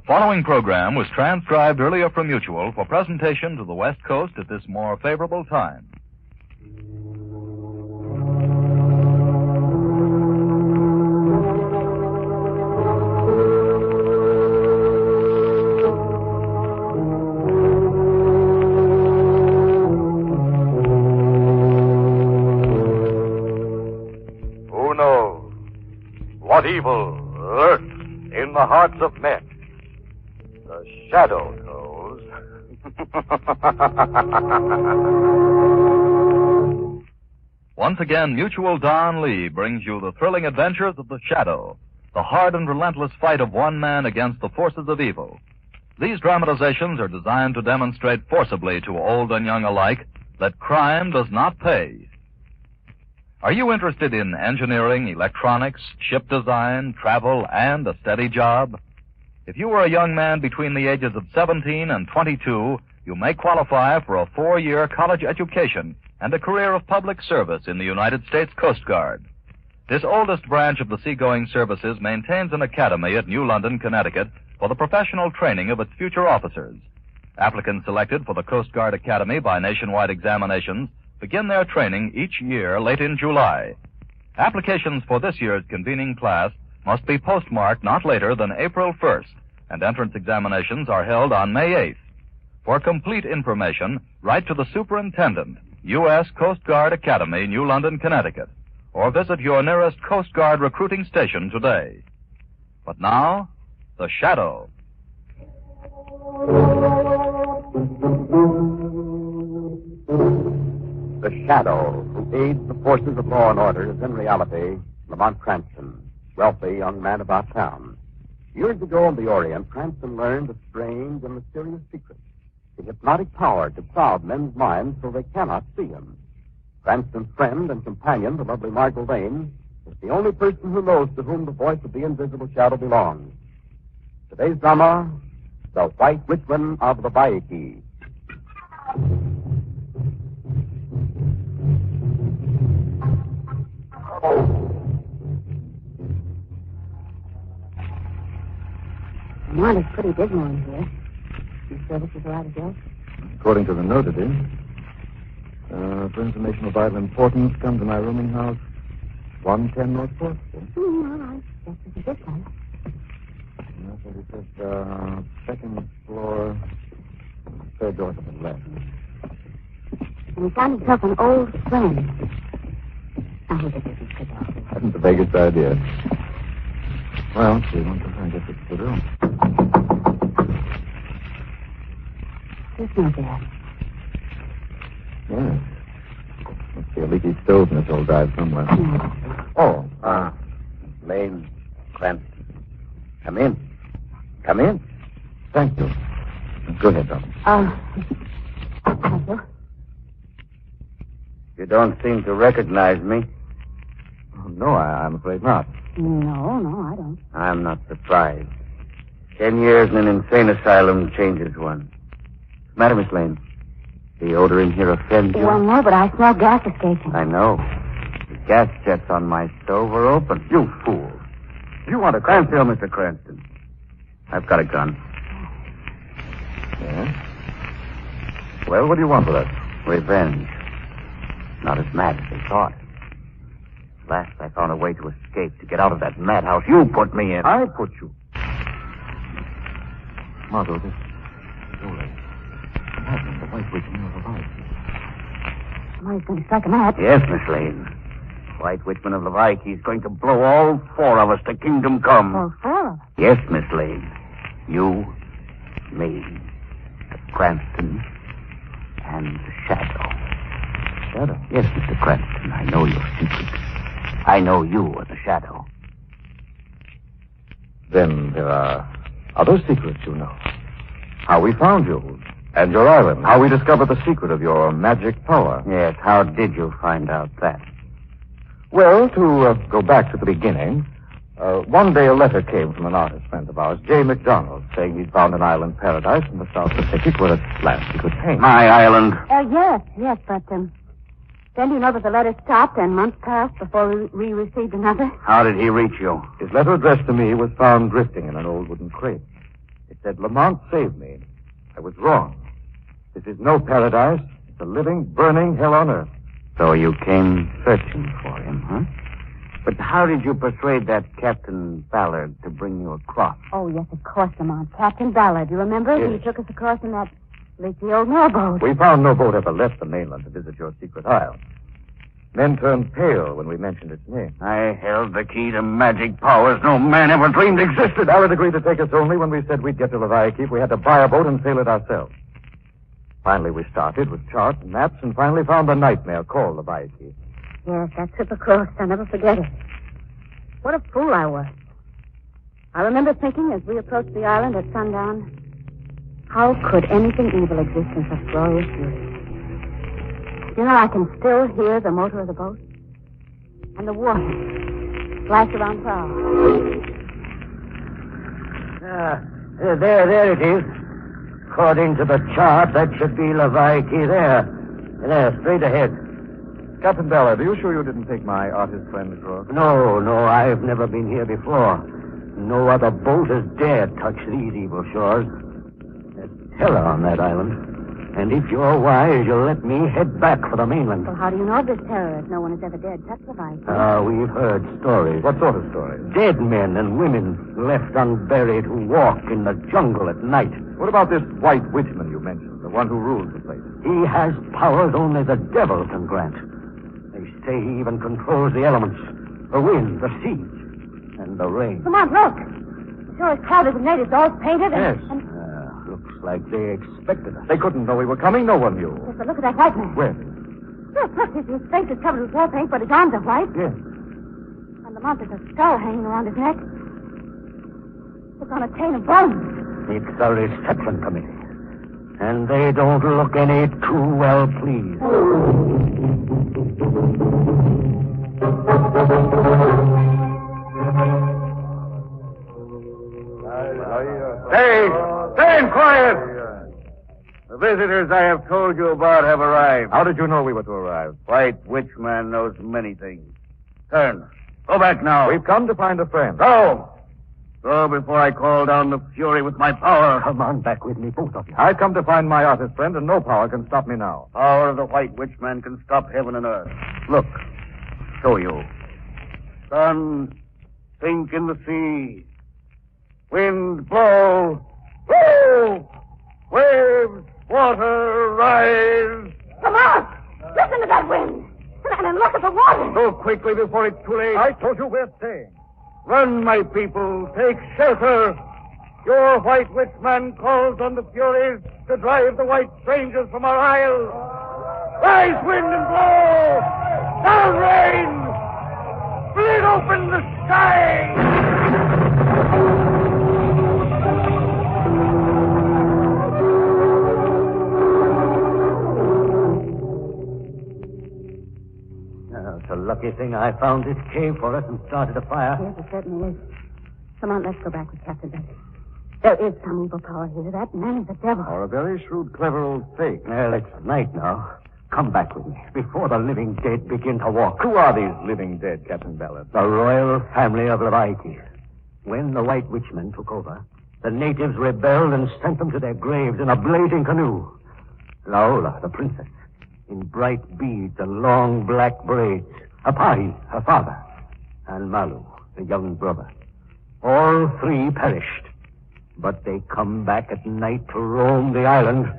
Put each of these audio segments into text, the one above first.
The following program was transcribed earlier from Mutual for presentation to the West Coast at this more favorable time. Who knows what evil lurks in the hearts of men? The shadow knows. Once again, Mutual Don Lee brings you the thrilling adventures of the Shadow, the hard and relentless fight of one man against the forces of evil. These dramatizations are designed to demonstrate forcibly to old and young alike that crime does not pay. Are you interested in engineering, electronics, ship design, travel, and a steady job? If you are a young man between the ages of 17 and 22, you may qualify for a 4-year college education and a career of public service in the United States Coast Guard. This oldest branch of the seagoing services maintains an academy at New London, Connecticut, for the professional training of its future officers. Applicants selected for the Coast Guard Academy by nationwide examinations begin their training each year late in July. Applications for this year's convening class must be postmarked not later than April 1st, and entrance examinations are held on May 8th. For complete information, write to the Superintendent, U.S. Coast Guard Academy, New London, Connecticut, or visit your nearest Coast Guard recruiting station today. But now, The Shadow. The Shadow, who aids the forces of law and order, is in reality Lamont Cranston, wealthy young man about town. Years ago in the Orient, Cranston learned a strange and mysterious secret, the hypnotic power to cloud men's minds so they cannot see him. Cranston's friend and companion, the lovely Margot Lane, is the only person who knows to whom the voice of the invisible shadow belongs. Today's drama, The White Witchman of the Lawicki. Lamont, it's pretty dismal in here. You sure this is the right address? According to the note, it is. For information of vital importance, come to my rooming house, 110 North 4th Street. All right. That's a good time. Yes, it says, second floor, third door to the left. And he found himself an old friend. I hope it isn't good off. Hadn't the vaguest idea. Well, we want to try and get this to the room. It's not bad. Yes. Must be a leaky stove in this old dive somewhere. Lane, Cranston. Come in. Come in. Thank you. Go ahead, Don. Thank you. You don't seem to recognize me. Oh, no, I'm afraid not. No, I don't. I'm not surprised. 10 years in an insane asylum changes one. What's the matter, Miss Lane? The odor in here offends you? Well, no, but I smell gas escaping. I know. The gas jets on my stove are open. You fool. You want a Cranston, Mr. Cranston? I've got a gun. Yes? Well, what do you want with us? Revenge. Not as mad as they thought. At last I found a way to escape, to get out of that madhouse you put me in. I put you. Margot, this is all right. What happened? The White Witchman of the Lawicki. Somebody's going to strike a match. Yes, Miss Lane. White Witchman of the Lawicki is going to blow all 4 of us to kingdom come. Oh, 4 of us? Yes, Miss Lane. You, me, Cranston, and the Shadow. Shadow? Yes, Mr. Cranston, I know your secret. I know you are the Shadow. Then there are other secrets, you know. How we found you, and your island. How we discovered the secret of your magic power. Yes, how did you find out that? Well, to go back to the beginning, one day a letter came from an artist friend of ours, J. McDonald, saying he'd found an island paradise in the South Pacific where at last he could paint. My island. Yes, but then you know that the letter stopped and months passed before we received another. How did he reach you? His letter addressed to me was found drifting in an old wooden crate. It said, Lamont saved me. I was wrong. This is no paradise. It's a living, burning hell on earth. So you came searching for him, huh? But how did you persuade that Captain Ballard to bring you across? Oh, yes, of course, Lamont. Captain Ballard. You remember? Yes. He took us across in that leaky old mailboat. We found no boat ever left the mainland to visit your secret isle. Men turned pale when we mentioned its name. I held the key to magic powers no man ever dreamed existed. Ballard agreed to take us only when we said we'd get to Lawicki if we had to buy a boat and sail it ourselves. Finally, we started with charts and maps and finally found the nightmare called Lawicki. Yes, that trip across. I'll never forget it. What a fool I was. I remember thinking as we approached the island at sundown, how could anything evil exist in such glorious beauty? You know, I can still hear the motor of the boat and the water splash around prow. There it is. According to the chart, that should be Lawicki there. There, straight ahead. Captain Ballard, are you sure you didn't take my artist friend across? No, I've never been here before. No other boat has dared touch these evil shores. There's terror on that island. And if you're wise, you'll let me head back for the mainland. Well, how do you know of this terror if no one has ever dared touch the Vice? We've heard stories. What sort of stories? Dead men and women left unburied who walk in the jungle at night. What about this white witchman you mentioned, the one who rules the place? He has powers only the devil can grant. They say he even controls the elements, the wind, the sea, and the rain. Come on, look. The shore is crowded with natives, all painted and... Yes. Looks like they expected us. They couldn't know we were coming. No one knew. Yes, but look at that white man. Where? Look, his face is covered with war paint, but his arms are white. Yes. And the there's a skull hanging around his neck. It's on a chain of bones. It's a reception committee. And they don't look any too well pleased. Stay quiet! The visitors I have told you about have arrived. How did you know we were to arrive? White Witch Man knows many things. Turn. Go back now. We've come to find a friend. Go! Go before I call down the fury with my power. Come on back with me, both of you. I've come to find my artist friend, and no power can stop me now. Power of the White Witch Man can stop heaven and earth. Look. Show you. Sun, sink in the sea. Wind, blow. Blow! Waves, water, rise. Come on! Listen to that wind! And look at the water! Go quickly before it's too late. I told you we're staying. Run, my people. Take shelter. Your White Witch Man calls on the Furies to drive the white strangers from our isle. Rise, wind, and blow! Down, rain! Split open the sky! It's a lucky thing I found this cave for us and started a fire. Yes, it certainly is. Come on, let's go back with Captain Ballard. There is some evil power here. That man is a devil. Or a very shrewd, clever old fake. Well, it's night now. Come back with me before the living dead begin to walk. Who are these living dead, Captain Ballard? The royal family of Lawicki. When the White Witchmen took over, the natives rebelled and sent them to their graves in a blazing canoe. Laola, the princess, in bright beads and long black braids. Apai, her father, and Malu, the young brother. All three perished. But they come back at night to roam the island,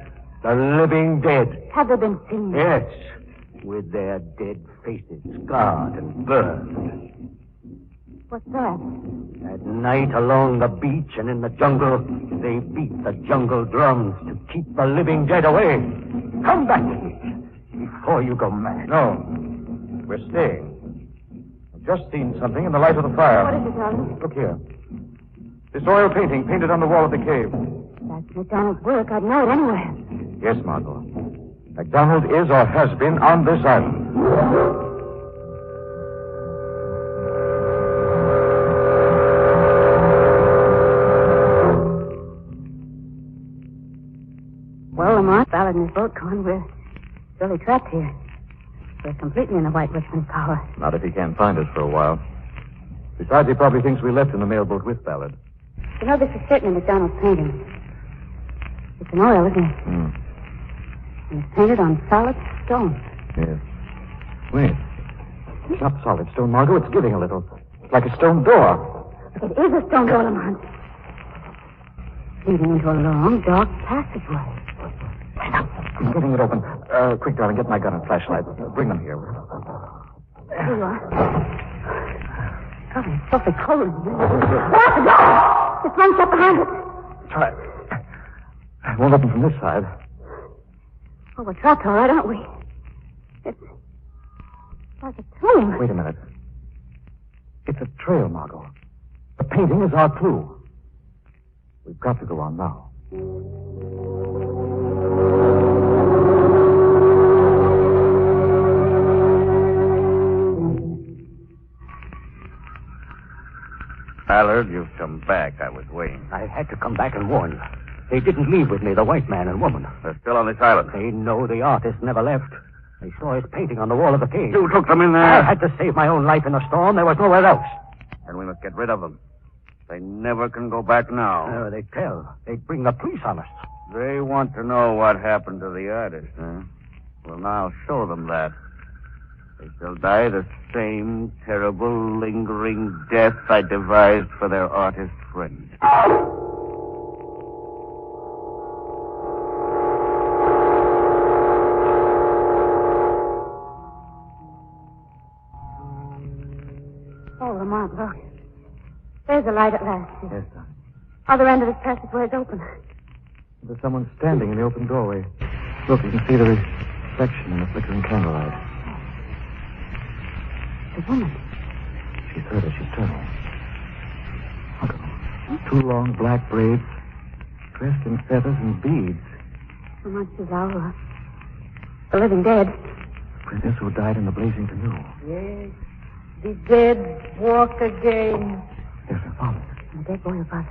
the living dead. Have they been seen? Yes, with their dead faces scarred and burned. What's that? At night along the beach and in the jungle, they beat the jungle drums to keep the living dead away. Come back with me before you go mad. No. We're staying. I've just seen something in the light of the fire. What is it, darling? Look here. This oil painting painted on the wall of the cave. That's McDonald's work. I'd know it anywhere. Yes, Margot. MacDonald is or has been on this island. Well, Lamont, Ballard and his boat gone. We're really trapped here. We're completely in the White Witchman's power. Not if he can't find us for a while. Besides, he probably thinks we left in the mailboat with Ballard. You know, this is certainly McDonald's painting. It's an oil, isn't it? Mm. And it's painted on solid stone. Yes. Wait. It's not solid stone, Margot. It's giving a little. It's like a stone door. It is a stone door, Lamont. Leading into a long, dark passageway. I'm getting it open. Quick, darling, get my gun and flashlight. Bring them here. Here you are. God, it's awfully cold in here. Lock the door! It's wrenched up behind it. Try. It won't open from this side. Oh, we're trapped, all right, aren't we? It's like a tomb. Wait a minute. It's a trail, Margot. The painting is our clue. We've got to go on now. Ballard, you've come back. I was waiting. I had to come back and warn you. They didn't leave with me, the white man and woman. They're still on this island. They know the artist never left. They saw his painting on the wall of the cave. You took them in there. I had to save my own life in the storm. There was nowhere else. And we must get rid of them. They never can go back now. They tell. They'd bring the police on us. They want to know what happened to the artist, huh? Well, now show them that. They shall die the same terrible, lingering death I devised for their artist friend. Oh, Lamont, look. There's a light at last. Yes, sir. Other end of this passageway is open. There's someone standing in the open doorway. Look, you can see the reflection in the flickering candlelight. The woman. She's heard her. She's turning. Look at them. 2 long black braids, dressed in feathers and beads. Lamont, she's our the living dead. The princess who died in the blazing canoe. Yes. The dead walk again. There's her father. And the dead boy and father.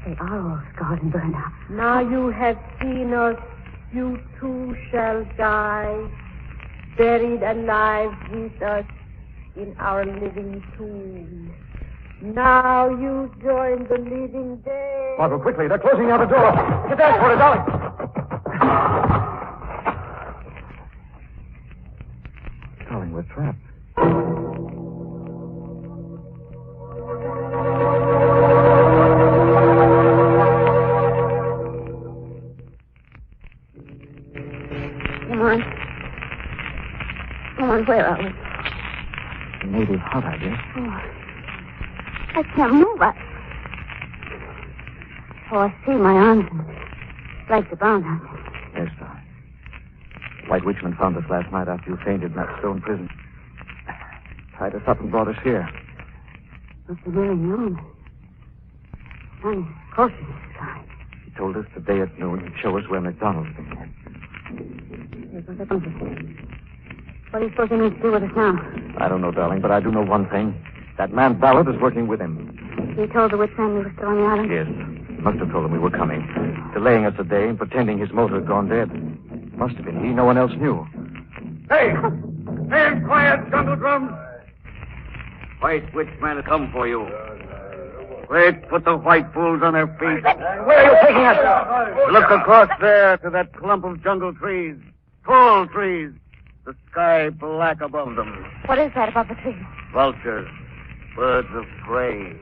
They are all scarred and burned out. Now you have seen us, you too shall die, buried alive with us in our living tomb. Now you join the living dead. Margot, quickly. They're closing out the door. Get that for it, darling. Darling, we're trapped. Come on, where are we? The native hut, I guess. Oh, I can't move. I see my arms and legs are bound, aren't they? Yes, sir. White Witchman found us last night after you fainted in that stone prison. Tied us up and brought us here. Must be nearly noon. Sun is close to this side. He told us today at noon he'd show us where McDonald's been. What do you suppose he means to do with us now? I don't know, darling, but I do know one thing. That man Ballard is working with him. He told the witch man we were still on the island? Yes. He must have told him we were coming. Delaying us a day and pretending his motor had gone dead. Must have been he. No one else knew. Hey! Stand quiet, jungle drums! White witch man has come for you. Quick, put the white fools on their feet. Where are you taking us? Look across there to that clump of jungle trees. Tall trees. The sky black above them. What is that above the tree? Vultures. Birds of prey.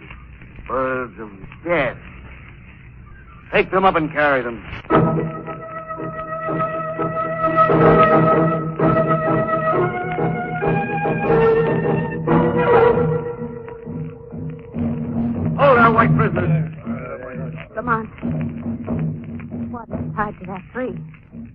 Birds of death. Take them up and carry them. Hold our white prisoners. Lamont. What is tied to that tree?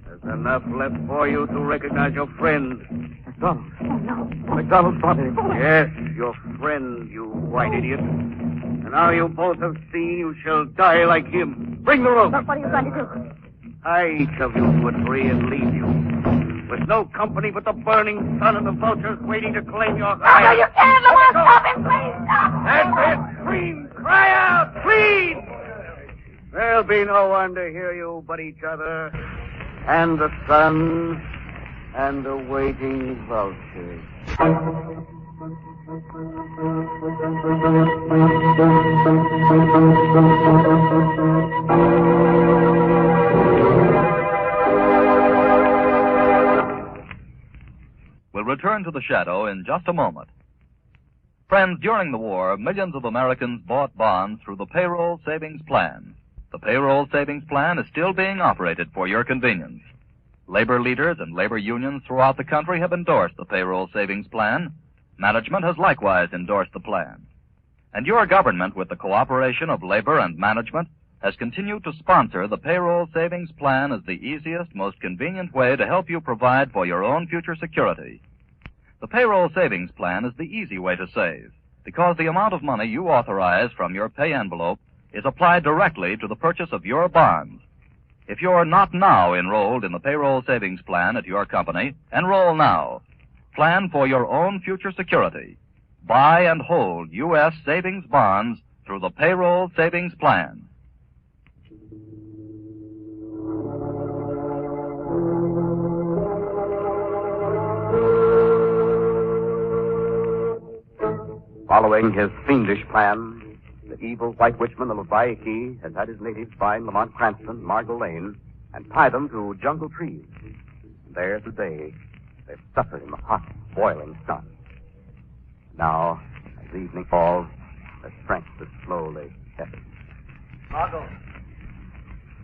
There's enough left for you to recognize your friend. McDonald. Oh, no. McDonald's body. Yes, your friend, you white idiot. And now you both have seen you shall die like him. Bring the rope. But what are you going to do? Tie each of you to a tree and leave you. With no company but the burning sun and the vultures waiting to claim your hide. No, you can't, Lamont. Stop him, please. Stop. That's it. Scream. Cry out. Plead. There'll be no one to hear you but each other. And the sun. And the waiting vultures. We'll return to the shadow in just a moment. Friends, during the war, millions of Americans bought bonds through the payroll savings plan. The payroll savings plan is still being operated for your convenience. Labor leaders and labor unions throughout the country have endorsed the payroll savings plan. Management has likewise endorsed the plan. And your government, with the cooperation of labor and management, has continued to sponsor the payroll savings plan as the easiest, most convenient way to help you provide for your own future security. The payroll savings plan is the easy way to save, because the amount of money you authorize from your pay envelope is applied directly to the purchase of your bonds. If you're not now enrolled in the payroll savings plan at your company, enroll now. Plan for your own future security. Buy and hold U.S. savings bonds through the payroll savings plan. Following his fiendish plan, the evil white witchman of Lawicki has had his natives find Lamont Cranston, Margot Lane, and tie them to jungle trees. There today, they suffer in the hot, boiling sun. Now, as evening falls, their strength is slowly ebbing. Margot.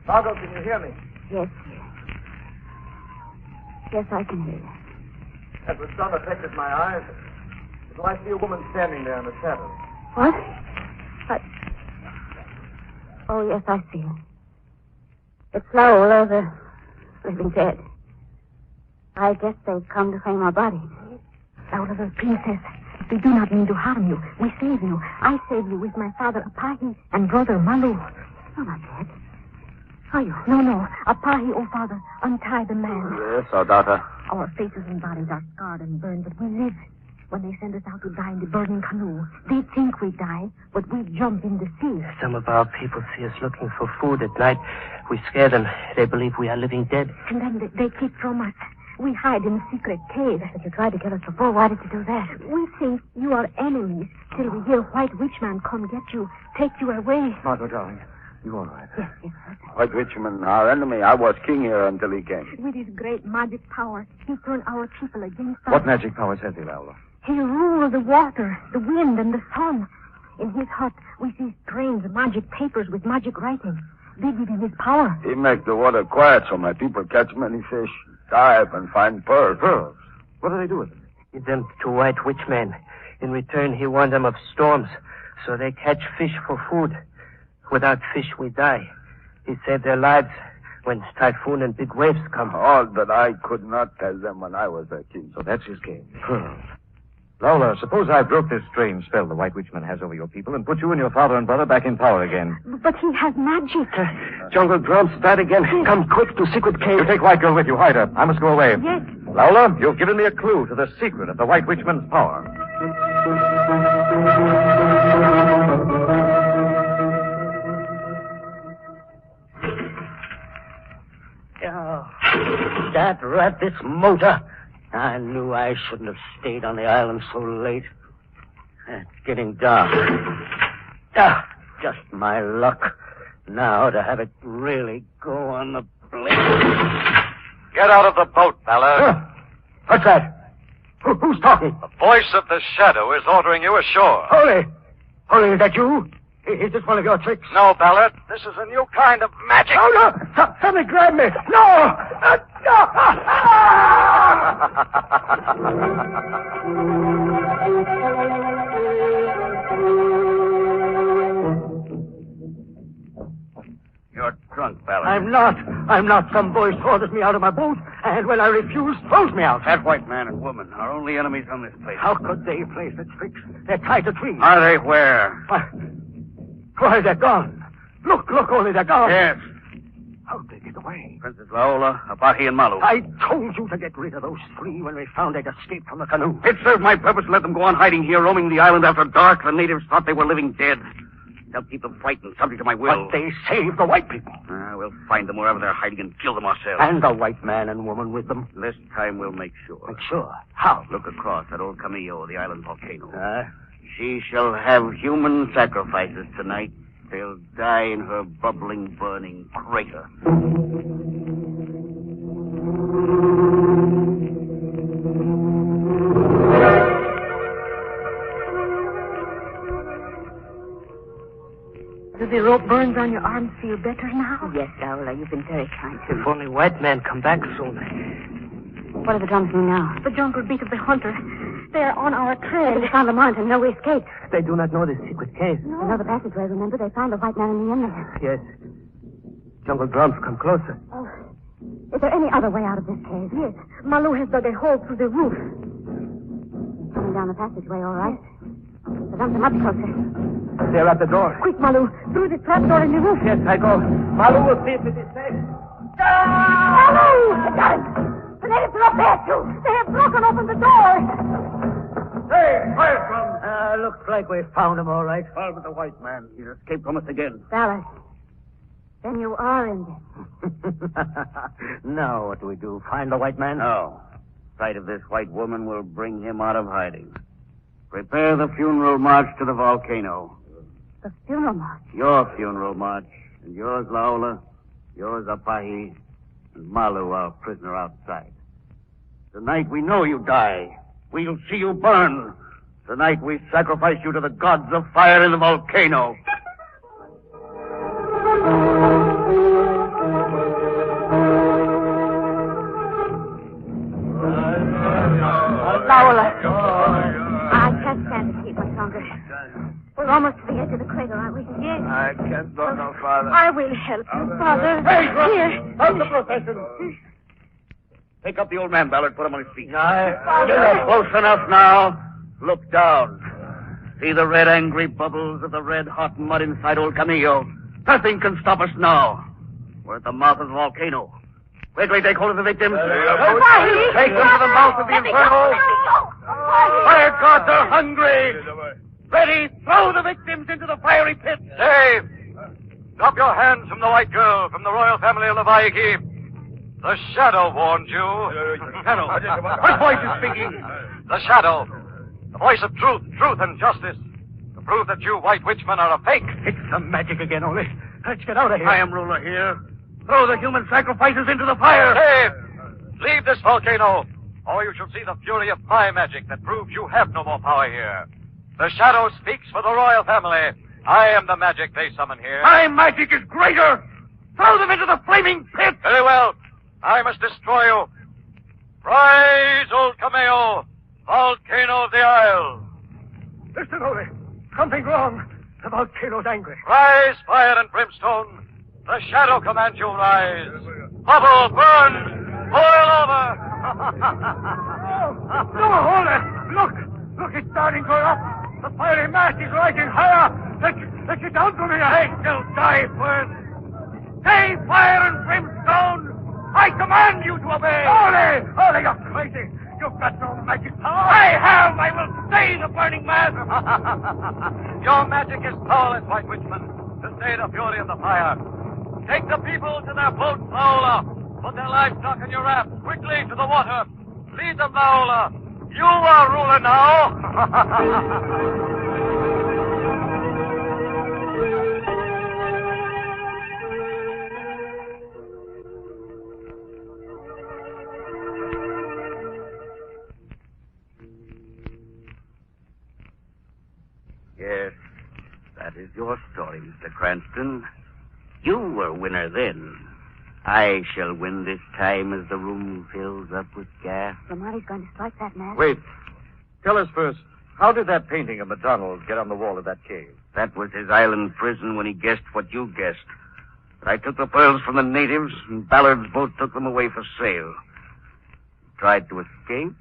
Margot, can you hear me? Yes. Yes, I can hear you. As the sun affected my eyes, so I see a woman standing there in the shadow. What? Oh, yes, I see her. It's Lawicki, the living dead. I guess they've come to claim our bodies. Lawicki, the princess, we do not mean to harm you. We save you. I save you with my father Apahi and brother Malu. You're not dead. Are you? No. Apahi, oh father, untie the man. Yes, our daughter. Our faces and bodies are scarred and burned, but we live. When they send us out to die in the burning canoe, they think we die, but we jump in the sea. Some of our people see us looking for food at night. We scare them. They believe we are living dead. And then they keep from us. We hide in a secret cave. But you tried to kill us before. Why did you do that? We think you are enemies till we hear White Witch Man come get you, take you away. Margot, darling, you all right? Yes. White Witchman, our enemy. I was king here until he came. With his great magic power, he turned our people against us. What magic powers has he, Lawicki? He ruled the water, the wind, and the sun. In his hut, we see strange magic papers with magic writing. They give him his power. He make the water quiet so my people catch many fish, dive, and find pearls. Pearls? What do they do with them? Give them to White Witch Man. In return, he warned them of storms, so they catch fish for food. Without fish, we die. He saved their lives when typhoon and big waves come. All that I could not tell them when I was their king. So that's his game. Pearls. Lawicki, suppose I broke this strange spell the White Witchman has over your people and put you and your father and brother back in power again. But he has magic. Jungle drums, that again. Come quick to secret cave. You take White Girl with you. Hide her. I must go away. Yes. Lawicki, you've given me a clue to the secret of the White Witchman's power. Oh, that rat, this motor. I knew I shouldn't have stayed on the island so late. It's getting dark. Just my luck. Now to have it really go on the blade. Get out of the boat, Ballard. What's that? Who's talking? The voice of the shadow is ordering you ashore. Holy, is that you? Is this one of your tricks? No, Ballard. This is a new kind of magic. Oh, no! Somebody grab me! No! You're drunk, Ballard. I'm not. Some boy orders me out of my boat, and when I refuse, throws me out. That white man and woman are only enemies on this place. How could they play such tricks? They're tied to trees. Are they where? Why, they're gone. Look, only they're gone. Yes. How'd they get away? Princess Lawicki, Apahi, and Malu. I told you to get rid of those three when we found they'd escaped from the canoe. It served my purpose to let them go on hiding here, roaming the island after dark. The natives thought they were living dead. They'll keep them frightened, subject to my will. But they saved the white people. we'll find them wherever they're hiding and kill them ourselves. And the white man and woman with them. This time we'll make sure. Make sure? How? Look across at old Camillo, the island volcano. She shall have human sacrifices tonight. They'll die in her bubbling, burning crater. Do the rope burns on your arms feel better now? Yes, Laura, you've been very kind to me. If only white men come back soon. What do the drums mean now? The jungle beat of the hunter. They are on our trail. They found the mountain. No escape. They do not know this secret cave. No. Another passageway, remember? They found the white man in the inlet. Yes. Jungle drums come closer. Oh. Is there any other way out of this cave? Yes. Malu has dug a hole through the roof. Coming down the passageway, all right. The drums are much closer. They're at the door. Quick, Malu. Through the trapdoor in the roof. Yes, I go. Malu will see if it is safe. Malu! Got it! The natives are up there, too. They have broken open the door. Hey, fire from. Looks like we found him, all right. All but the white man. He's escaped from us again. Dallas, then you are in this. Now what do we do? Find the white man? No. Sight of this white woman will bring him out of hiding. Prepare the funeral march to the volcano. The funeral march? Your funeral march. And yours, Laola. Yours, Apahi. And Malu, our prisoner outside. Tonight we know you die. We'll see you burn. Tonight we sacrifice you to the gods of fire in the volcano. Laola, I can't stand to keep much longer. We're almost to the edge of the crater, aren't we? Yes. I can't go no farther. I will help you, Father. Hey, Here. Stop the procession. Take up the old man, Ballard. Put him on his feet. You're close enough now. Look down. See the red, angry bubbles of the red, hot mud inside old Camillo. Nothing can stop us now. We're at the mouth of the volcano. Quickly take hold of the victims. Take them to the mouth of the inferno. Fire gods are hungry. Ready, throw the victims into the fiery pit. Dave! Drop your hands from the white girl, from the royal family of Lawicki. The shadow warned you. Shadow. What voice is speaking? The shadow. The voice of truth and justice. To prove that you white witchmen are a fake. It's some magic again, only. Let's get out of here. I am ruler here. Throw the human sacrifices into the fire. Dave! Leave this volcano, or you shall see the fury of my magic that proves you have no more power here. The shadow speaks for the royal family. I am the magic they summon here. My magic is greater. Throw them into the flaming pit. Very well. I must destroy you. Rise, old Cameo, volcano of the isle. Listen, Ole. Something wrong. The volcano's angry. Rise, fire and brimstone. The shadow commands you rise. Bubble, burn, boil over. No, Ole. Look. Look, it's starting to go up. The fiery mass is rising higher. Let's get down to me. I shall die first. Say, fire and brimstone, I command you to obey. Ole, you're crazy. You've got no magic power. I have. I will stay the burning mass. Your magic is powerless, white witchman, to stay the fury of the fire. Take the people to their boats, Laola. Put their livestock in your rafts quickly to the water. Lead them, Laola. You are ruler now. Yes, that is your story, Mr. Cranston. You were winner then. I shall win this time as the room fills up with gas. Lamarty's going to strike that man. Wait. Tell us first, how did that painting of McDonald's get on the wall of that cave? That was his island prison when he guessed what you guessed. But I took the pearls from the natives, and Ballard's boat took them away for sale. He tried to escape.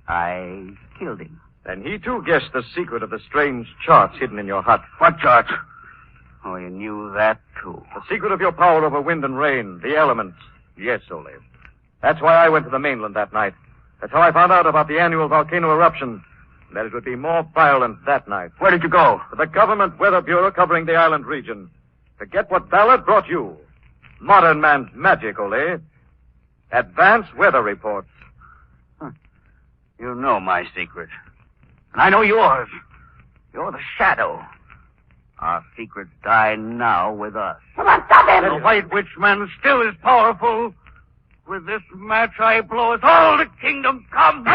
I killed him. And he, too, guessed the secret of the strange charts hidden in your hut. What charts? Oh, you knew that, too. The secret of your power over wind and rain, the elements. Yes, Ole. That's why I went to the mainland that night. That's how I found out about the annual volcano eruption. And that it would be more violent that night. Where did you go? To the government weather bureau covering the island region. To get what Ballard brought you. modern man's magic, Ole. Advanced weather reports. You know my secret. And I know yours. You're the shadow. Our secrets die now with us. Come on, stop him! The White Witch Man still is powerful. With this match I blow us all to kingdom come.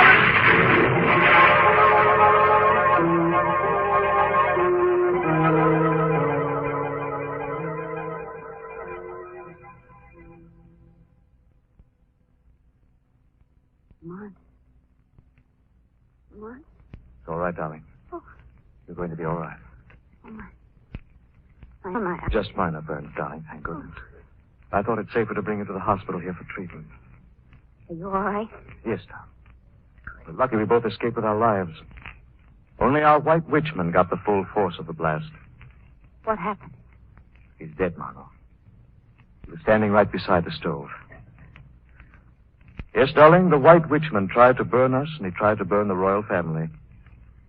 It's all right, darling. Oh. You're going to be all right. Oh, my. Just minor burns, darling, thank goodness. I thought it safer to bring you to the hospital here for treatment. Are you all right? Yes, Tom. We're lucky we both escaped with our lives. Only our White Witchman got the full force of the blast. What happened? He's dead, Margot. He was standing right beside the stove. Yes, darling, the White Witchman tried to burn us, and he tried to burn the royal family.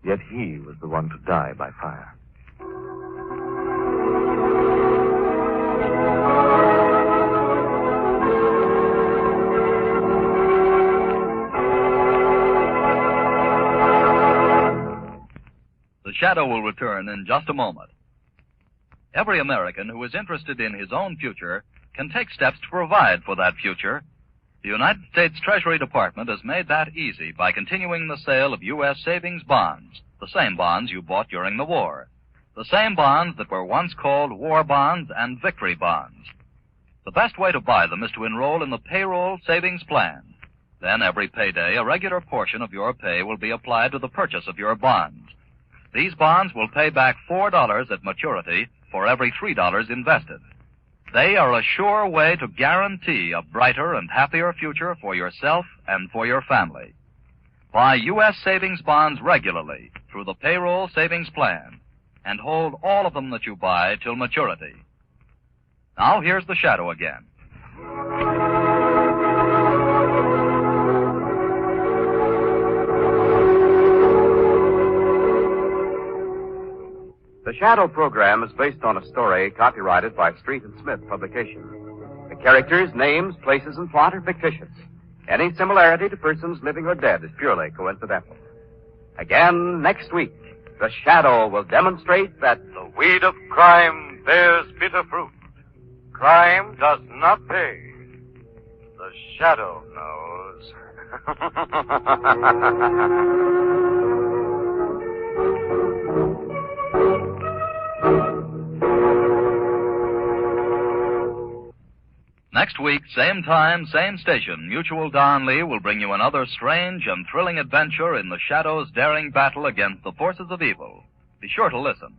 Yet he was the one to die by fire. The Shadow will return in just a moment. Every American who is interested in his own future can take steps to provide for that future. The United States Treasury Department has made that easy by continuing the sale of U.S. savings bonds, the same bonds you bought during the war, the same bonds that were once called war bonds and victory bonds. The best way to buy them is to enroll in the payroll savings plan. Then every payday, a regular portion of your pay will be applied to the purchase of your bonds. These bonds will pay back $4 at maturity for every $3 invested. They are a sure way to guarantee a brighter and happier future for yourself and for your family. Buy U.S. savings bonds regularly through the payroll savings plan and hold all of them that you buy till maturity. Now here's the Shadow again. The Shadow program is based on a story copyrighted by Street and Smith Publications. The characters, names, places, and plot are fictitious. Any similarity to persons living or dead is purely coincidental. Again, next week, the Shadow will demonstrate that The weed of crime bears bitter fruit. Crime does not pay. The Shadow knows. Next week, same time, same station, Mutual Don Lee will bring you another strange and thrilling adventure in the Shadow's daring battle against the forces of evil. Be sure to listen.